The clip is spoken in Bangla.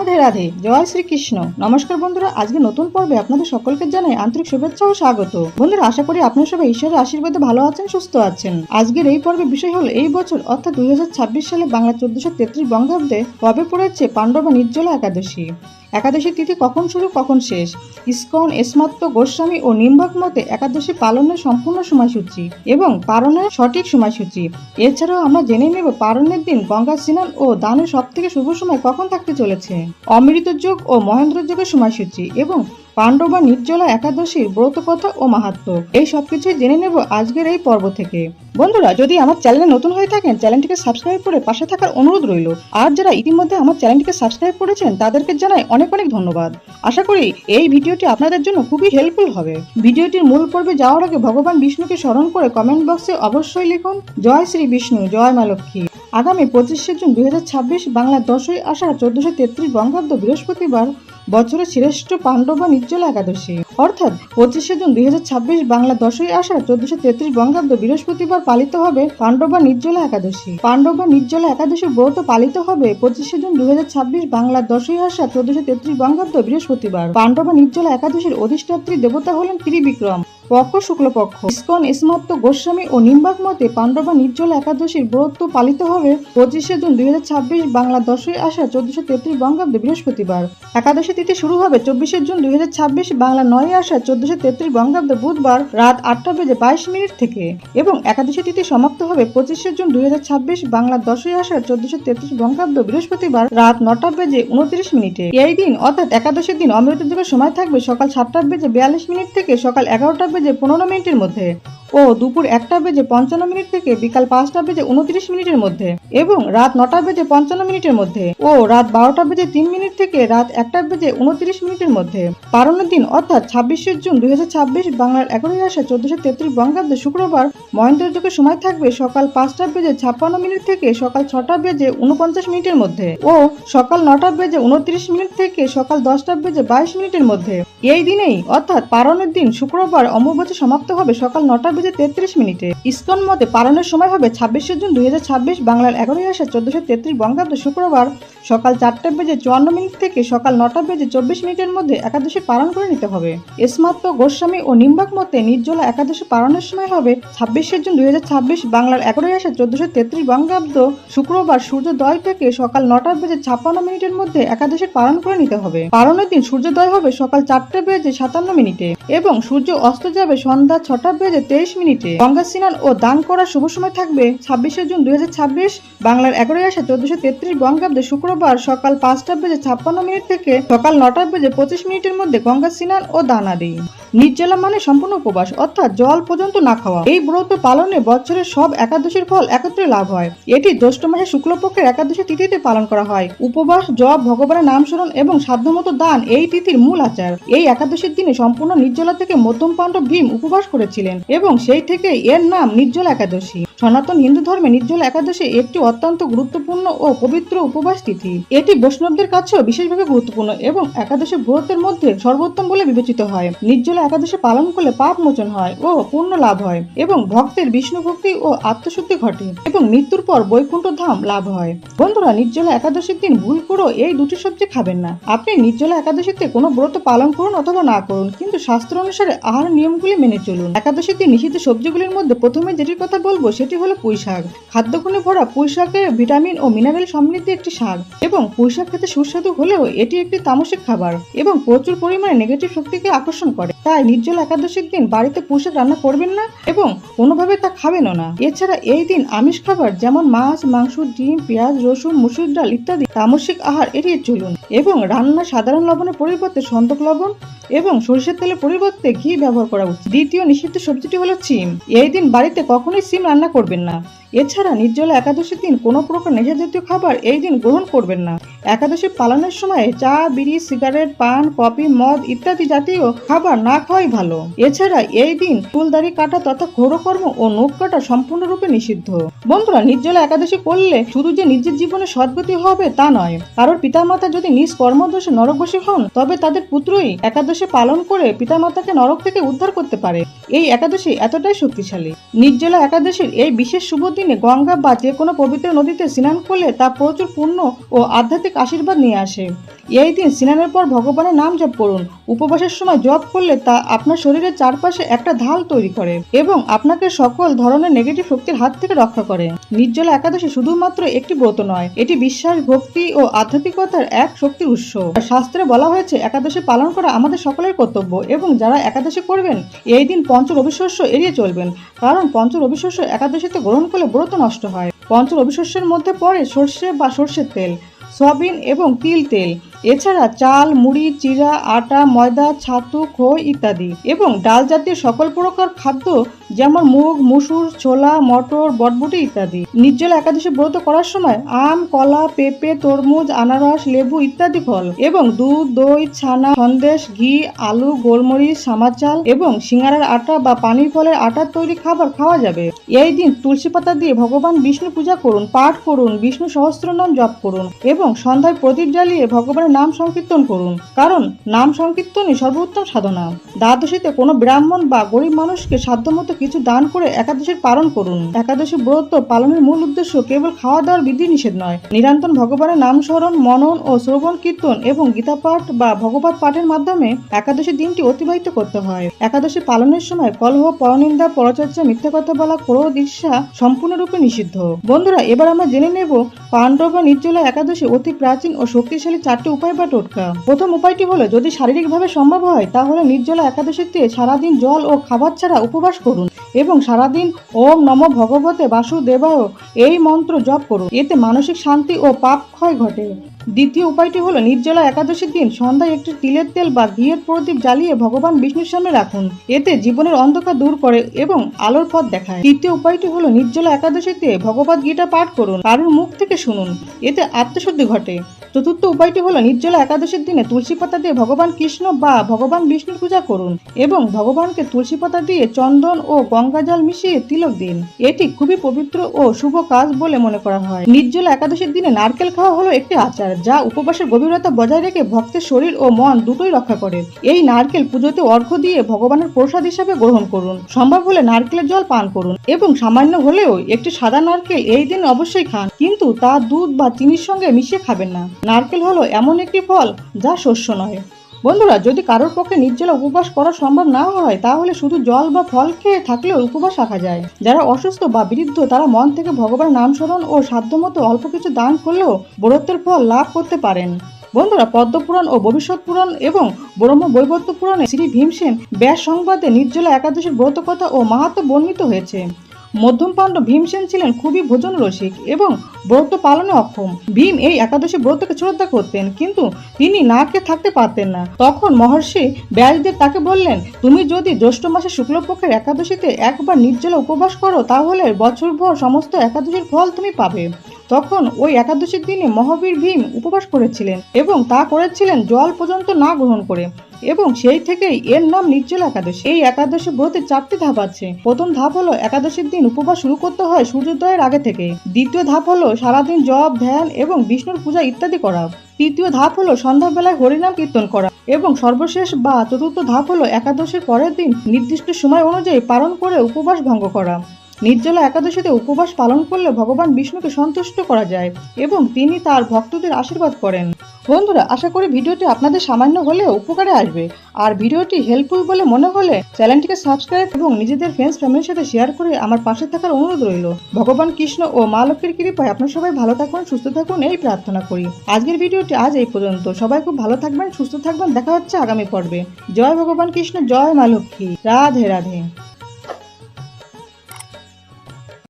রাধে রাধে, জয় শ্রীকৃষ্ণ। নমস্কার বন্ধুরা, আজকে নতুন পর্বে আপনাদের সকলকে জানাই আন্তরিক শুভেচ্ছা ও স্বাগত। বন্ধুরা, আশা করি আপনারা সবাই ঈশ্বরের আশীর্বাদে ভালো আছেন, সুস্থ আছেন। আজকের এই পর্বের বিষয় হলো এই বছর অর্থাৎ 2026 সালে বাংলা 1433 বঙ্গাব্দে কবে পড়েছে পাণ্ডবা নির্জলা একাদশী। একাদশী তিথি কখন শুরু কখন শেষ, ইস্কন, এসমাত্ত গোস্বামী ও নিম্বাক মতে একাদশী পালনের সম্পূর্ণ সময়সূচি এবং পালনের সঠিক সময়সূচি। এছাড়াও আমরা জেনে নেব পালনের দিন গঙ্গা স্নান ও দানের সব থেকে শুভ সময় কখন থাকতে চলেছে, অমৃত যোগ ও মহেন্দ্র যোগের সময়সূচি এবং পাণ্ডবা নির্জলা একাদশীর ব্রত কথা ও মাহাত্ম্য। এই সবকিছুই জেনে নেব আজকের এই পর্ব থেকে। বন্ধুরা, যদি আমার চ্যানেলে নতুন হয়ে থাকেন চ্যানেলটিকে সাবস্ক্রাইব করে পাশে থাকার অনুরোধ রইল। আর যারা ইতিমধ্যে আমার চ্যানেলটিকে সাবস্ক্রাইব করেছেন তাদেরকে জানাই অনেক অনেক ধন্যবাদ। আশা করি এই ভিডিওটি আপনাদের জন্য খুবই হেল্পফুল হবে। ভিডিওটির মূল পর্বে যাওয়ার আগে ভগবান বিষ্ণুকে স্মরণ করে কমেন্ট বক্সে অবশ্যই লিখুন জয় শ্রী বিষ্ণু, জয় মা লক্ষ্মী। আগামী 25শে জুন 2026 বাংলা 10ই আষাঢ় 1433 বঙ্গাব্দ বৃহস্পতিবার বছরের শ্রেষ্ঠ পাণ্ডবা নির্জলা একাদশী অর্থাৎ 25শে জুন 2026 বাংলা 10ই আষাঢ় 1433 বঙ্গাব্দ বৃহস্পতিবার পালিত হবে পাণ্ডবা নির্জলা একাদশী। পাণ্ডবা নির্জলা একাদশীর ব্রত পালিত হবে 25শে জুন 2026 বাংলা 10ই আষাঢ় 1433 বঙ্গাব্দ বৃহস্পতিবার। পাণ্ডবা নির্জলা একাদশীর অধিষ্ঠাত্রী দেবতা হলেন ত্রিবিক্রম। পক্ষ শুক্লপক্ষ। ইস্কন, এসমাত্ত গোস্বামী ও নিম্বাক মতে পাণ্ডবা নির্জলা একাদশীর ব্রত পালিত হবে 25শে জুন 2026 বাংলা 10ই আষাঢ় 1433 বঙ্গাব্দ বৃহস্পতিবার। একাদশী তিথি শুরু হবে 24শে জুন 2026 বাংলা 9ই আষাঢ় 1433 বঙ্গাব্দ বুধবার রাত 8:22 থেকে এবং একাদশী তিথি সমাপ্ত হবে 25শে জুন 2026 বাংলা 10ই আষাঢ় 1433 বঙ্গাব্দ বৃহস্পতিবার রাত 9:29। এই দিন অর্থাৎ একাদশীর দিন অমৃত যোগের সময় থাকবে সকাল 7:42 থেকে সকাল 11:15 মধ্যে ও দুপুর 1:55 থেকে বিকাল 5:29 মধ্যে এবং রাত 9:55 মধ্যে ও রাত 12:03 থেকে রাত 1:29 মধ্যে। পালনের দিন অর্থাৎ 26শে জুন 2026 বাংলার 11ই আষাঢ় 1433 বঙ্গাব্দ শুক্রবার মহেন্দ্র যোগের সময় থাকবে সকাল 5:56 থেকে সকাল 6:49 মধ্যে ও সকাল 9:29 থেকে সকাল 10:22 মধ্যে। এই দিনেই অর্থাৎ পালনের দিন শুক্রবার অমাবস্যা সমাপ্ত হবে সকাল 9:33। ইস্কন মতে পালনের সময় হবে 26শে জুন 2026 বাংলার 11ই আষাঢ় 1433 বঙ্গাব্দ শুক্রবার সকাল 4:54 থেকে সকাল 9:24 মধ্যে একাদশী পালন করে নিতে হবে। এসমাত্ত গোস্বামী ও নিম্বাক মতে নির্জলা একাদশী পালনের সময় হবে 26শে জুন 2026 বাংলার 11ই আষাঢ় 1433 বঙ্গাব্দ শুক্রবার সূর্যোদয় থেকে সকাল 9:56 মধ্যে একাদশী পালন করে নিতে হবে। পালনের দিন সূর্যোদয় হবে সকাল 4:57 এবং সূর্য অস্ত যাবে সন্ধ্যা 6:23। গঙ্গা স্নান ও দান করার শুভ সময় থাকবে 26শে জুন 2026 বাংলার 11ই আষাঢ় 1433 বঙ্গাব্দ শুক্রবার সকাল 5:56 থেকে সকাল 9:25 মধ্যে গঙ্গা স্নান ও দান আদি। নির্জলা মানে সম্পূর্ণ উপবাস অর্থাৎ জল পর্যন্ত না খাওয়া। এই ব্রত পালনে বছরের সব একাদশীর ফল একত্রে লাভ হয়। এটি জ্যৈষ্ঠ মাসের শুক্লপক্ষের একাদশী তিথিতে পালন করা হয়। উপবাস, জপ, ভগবানের নাম স্মরণ এবং সাধ্যমতো দান এই তিথির মূল আচার। এই একাদশীর দিনে সম্পূর্ণ নির্জলা থেকে মধ্যম পাণ্ডব ভীম উপবাস করেছিলেন এবং সেই থেকে এর নাম নির্জলা একাদশী। সনাতন হিন্দু ধর্মে নির্জলা একাদশী একটি অত্যন্ত গুরুত্বপূর্ণ ও পবিত্র উপবাস তিথি। এটি বৈষ্ণবদের কাছেও বিশেষভাবে গুরুত্বপূর্ণ এবং একাদশী ব্রতের মধ্যে সর্বোত্তম বলে বিবেচিত হয়। নির্জলা একাদশী পালন করলে পাপ মোচন হয় ও পূর্ণ লাভ হয় এবং ভক্তের বিষ্ণু ভক্তি ও আত্মশুদ্ধি ঘটে এবং মৃত্যুর পর বৈকুণ্ঠ ধাম লাভ হয়। বন্ধুরা, নির্জলা একাদশীর দিন ভুল করে এই দুটি সবজি খাবেন না। আপনি নির্জলা একাদশীতে কোনো ব্রত পালন করুন অথবা না করুন, কিন্তু শাস্ত্র অনুসারে আহার নিয়মগুলি মেনে চলুন। একাদশীর দিন নিষিদ্ধ সবজিগুলির মধ্যে প্রথমে যেটির কথা বলবো সেটি হলো পুঁই শাক। খাদ্যগুণে ভরা পুঁই শাকে ভিটামিন ও মিনারেল সমৃদ্ধ একটি শাক এবং পুঁই শাক খেতে সুস্বাদু হলেও এটি একটি তামসিক খাবার এবং প্রচুর পরিমাণে নেগেটিভ শক্তিকে আকর্ষণ করে। তাই নির্জলা একাদশীর দিন বাড়িতে পুঁই শাক রান্না করবেন না এবং কোনোভাবে তা খাবেনও না। এছাড়া এই দিন আমিষ খাবার যেমন মাছ, মাংস, ডিম, পেঁয়াজ, রসুন, মুসুর ডাল ইত্যাদি তামসিক আহার এড়িয়ে চলুন এবং রান্না সাধারণ লবণের পরিবর্তে সন্দক লবণ এবং সরিষার তেলের পরিবর্তে ঘি ব্যবহার করা উচিত। দ্বিতীয় নিষিদ্ধ সবজিটি হলো সিম। এই দিন বাড়িতে কখনোই সিম রান্না করবেন না। এছাড়া নির্জলা একাদশীর দিন কোনো প্রকার নেশা জাতীয় খাবার এই দিন গ্রহণ করবেন না। একাদশী পালনের সময় চা, বিড়ি, সিগারেট, পান, কফি, মদ ইত্যাদি জাতীয় খাবার না খাওয়াই ভালো। এছাড়া এই দিন চুলদাড়ি কাটা তথা ক্ষৌরকর্ম ও নখ কাটা সম্পূর্ণরূপে নিষিদ্ধ। বন্ধুরা, নির্জলা একাদশী করলে শুধু যে নিজের জীবনে সদ্গতি হবে তা নয়, কারোর পিতামাতা যদি নিজ কর্মদোষে নরকবাসী হন তবে তাদের পুত্রই একাদশী পালন করে পিতামাতাকে নরক থেকে উদ্ধার করতে পারে। এই একাদশী এতটাই শক্তিশালী। নির্জলা একাদশীর এই বিশেষ শুভ দিনে গঙ্গা বা যে কোনো পবিত্র নদীতে স্নান করলে তা প্রচুর পুণ্য ও আধ্যাত্মিক আশীর্বাদ নিয়ে আসে। এই দিন স্নানের পর ভগবানের নাম জপ করুন। উপবাসের সময় জপ করলে তা আপনার শরীরের চারপাশে একটা ঢাল তৈরি করে এবং আপনাকে সকল ধরনের নেগেটিভ শক্তির হাত থেকে রক্ষা করে। নির্জলা একাদশী শুধুমাত্র একটি ব্রত নয়, এটি বিশ্বাস, ভক্তি ও আধ্যাত্মিকতার এক শক্তির উৎস। শাস্ত্রে বলা হয়েছে একাদশী পালন করা আমাদের সকলের কর্তব্য এবং যারা একাদশী করবেন এই দিন পঞ্চ রবিশস্য এড়িয়ে চলবেন, কারণ পঞ্চ রবিশস্য একাদশীতে গ্রহণ করলে ব্রত নষ্ট হয়। পঞ্চ রবিশস্যের মধ্যে পড়ে সর্ষে বা সর্ষের তেল, সয়াবিন এবং তিল তেল, এছাড়া চাল, মুড়ি, চিড়া, আটা, ময়দা, ছাতু, খই ইত্যাদি এবং ডাল জাতীয় সকল প্রকার খাদ্য যেমন মুগ, মুসুর, ছোলা, মটর, বটবটি ইত্যাদি। নির্জলা একাদশী ব্রত করার সময় আম, কলা, পেঁপে, তরমুজ, আনারস, লেবু ইত্যাদি ফল এবং দুধ, দই, ছানা, সন্দেশ, ঘি, আলু, গোলমরিচ, সামার চাল এবং সিঙ্গারার আটা বা পানির ফলের আটার তৈরি খাবার খাওয়া যাবে। এই দিন তুলসী পাতা দিয়ে ভগবান বিষ্ণু পূজা করুন, পাঠ করুন, বিষ্ণু সহস্রনাম জপ করুন এবং সন্ধ্যায় প্রদীপ জ্বালিয়ে ভগবানের নাম সংকীর্তন করুন, কারণ নাম সংকীর্তনই সর্বোত্তম সাধনা। দ্বাদশীতে কোনো ব্রাহ্মণ বা গরিব মানুষকে সাধ্যমতো কিছু দান করে একাদশীর পালন করুন। একাদশী ব্রত পালনের মূল উদ্দেশ্য কেবল খাওয়া দাওয়ার বিধি নিষেধ নয়, নিরন্তর ভগবানের নাম স্মরণ, মনন ও শ্রবণ কীর্তন এবং গীতা পাঠ বা ভগবত পাঠের মাধ্যমে একাদশী দিনটি অতিবাহিত করতে হয়। একাদশী পালনের সময় কলহ, পরনিন্দা, পরচর্চা, মিথ্যা কথা বলা, ক্রোধ, ঈর্ষা সম্পূর্ণরূপে নিষিদ্ধ। বন্ধুরা, এবার আমরা জেনে নেব পাণ্ডব বা নির্জলা একাদশী অতি প্রাচীন ও শক্তিশালী চারটি উপায় বা টোটকা। প্রথম উপায়টি হলো, যদি শারীরিকভাবে সম্ভব হয় তাহলে নির্জলা একাদশীতে সারাদিন জল ও খাবার ছাড়া উপবাস করুন এবং সারাদিন ওম নমো ভগবতে বাসুদেবায় এই মন্ত্র জপ করুন। এতে মানসিক শান্তি ও পাপ ক্ষয় ঘটে। দ্বিতীয় উপায়টি হলো, নির্জলা একাদশীর দিন সন্ধ্যায় একটি তিলের তেল বা ঘিয়ের প্রদীপ জ্বালিয়ে ভগবান বিষ্ণুর সামনে রাখুন। এতে জীবনের অন্ধকার দূর করে এবং আলোর পথ দেখায়। তৃতীয় উপায়টি হলো, নির্জলা একাদশীতে ভগবদ গীতা পাঠ করুন, কারোর মুখ থেকে শুনুন, এতে আত্মশুদ্ধি ঘটে। চতুর্থ উপায়টি হলো, নির্জলা একাদশীর দিনে তুলসী পাতা দিয়ে ভগবান কৃষ্ণ বা ভগবান বিষ্ণুর পূজা করুন এবং ভগবানকে তুলসী পাতা দিয়ে চন্দন ও গঙ্গা জল মিশিয়ে তিলক দিন। এটি খুবই পবিত্র ও শুভ কাজ বলে মনে করা হয়। নির্জলা একাদশীর দিনে নারকেল খাওয়া হলো একটি আচার যা উপবাসের গভীরতা বজায় রেখে ভক্তের শরীর ও মন দুটোই রক্ষা করে। এই নারকেল পুজোতে অর্ঘ্য দিয়ে ভগবানের প্রসাদ হিসাবে গ্রহণ করুন। সম্ভব হলে নারকেলের জল পান করুন এবং সামান্য হলেও একটি সাদা নারকেল এই দিন অবশ্যই খান, কিন্তু তা দুধ বা চিনির সঙ্গে মিশিয়ে খাবেন না। নারকেল হলো এমন একটি ফল যা শস্য নয়। বন্ধুরা, যদি কারোর পক্ষে নির্জলা উপবাস করা সম্ভব না হয় তাহলে শুধু জল বা ফল খেয়ে থাকলেও উপবাস রাখা যায়। যারা অসুস্থ বা বৃদ্ধ তারা মন থেকে ভগবানের নাম স্মরণ ও সাধ্যমতো অল্প কিছু দান করলেও ব্রতের ফল লাভ করতে পারেন। বন্ধুরা, পদ্মপুরাণ ও ভবিষ্যৎ পুরাণ এবং ব্রহ্ম বৈবর্ত পুরাণে শ্রী ভীমসেন ব্যাস সংবাদে নির্জলা একাদশীর ব্রত কথা ও মাহাত্ম্য বর্ণিত হয়েছে। মধ্যম পাণ্ডব ভীমসেন ছিলেন খুবই ভোজন রসিক এবং ব্রত পালনে অক্ষম। ভীম এই একাদশী ব্রতকে শ্রদ্ধা করতেন, কিন্তু তিনি না খেয়ে থাকতে পারতেন না। তখন মহর্ষি ব্যাসদেব তাকে বললেন, তুমি যদি জ্যৈষ্ঠ মাসে শুক্লপক্ষের একাদশীতে একবার নির্জলা উপবাস করো তাহলে বছরভর সমস্ত একাদশীর ফল তুমি পাবে। তখন ওই একাদশীর দিনে মহাবীর ভীম উপবাস করেছিলেন এবং তা করেছিলেন জল পর্যন্ত না গ্রহণ করে, এবং সেই থেকেই এর নাম নির্জলা একাদশী। এই একাদশী ব্রতের চারটি ধাপ আছে। প্রথম ধাপ হলো একাদশীর দিন উপবাস শুরু করতে হয় সূর্যোদয়ের আগে থেকে। দ্বিতীয় ধাপ হলো সারাদিন জপ, ধ্যান এবং বিষ্ণুর পূজা ইত্যাদি করা। তৃতীয় ধাপ হলো সন্ধ্যাবেলায় হরিনাম কীর্তন করা এবং সর্বশেষ বা চতুর্থ ধাপ হলো একাদশীর পরের দিন নির্দিষ্ট সময় অনুযায়ী পালন করে উপবাস ভঙ্গ করা। নির্জলা একাদশীতে উপবাস পালন করলে ভগবান বিষ্ণুকে সন্তুষ্ট করা যায় এবং তিনি তার ভক্তদের আশীর্বাদ করেন। বন্ধুরা, আশা করি ভিডিওটি আপনাদের সামান্য হলেও উপকারে আসবে। আর ভিডিওটি হেল্পফুল বলে মনে হলে চ্যানেলটিকে সাবস্ক্রাইব এবং নিজেদের ফ্রেন্ডস ফ্যামিলির সাথে শেয়ার করে আমার পাশে থাকার অনুরোধ রইল। ভগবান কৃষ্ণ ও মা লক্ষ্মীর কৃপায় আপনারা সবাই ভালো থাকুন, সুস্থ থাকুন এই প্রার্থনা করি। আজকের ভিডিওটি আজ এই পর্যন্ত। সবাই খুব ভালো থাকবেন, সুস্থ থাকবেন। দেখা হচ্ছে আগামী পর্বে। জয় ভগবান কৃষ্ণ, জয় মা লক্ষ্মী। রাধে রাধে।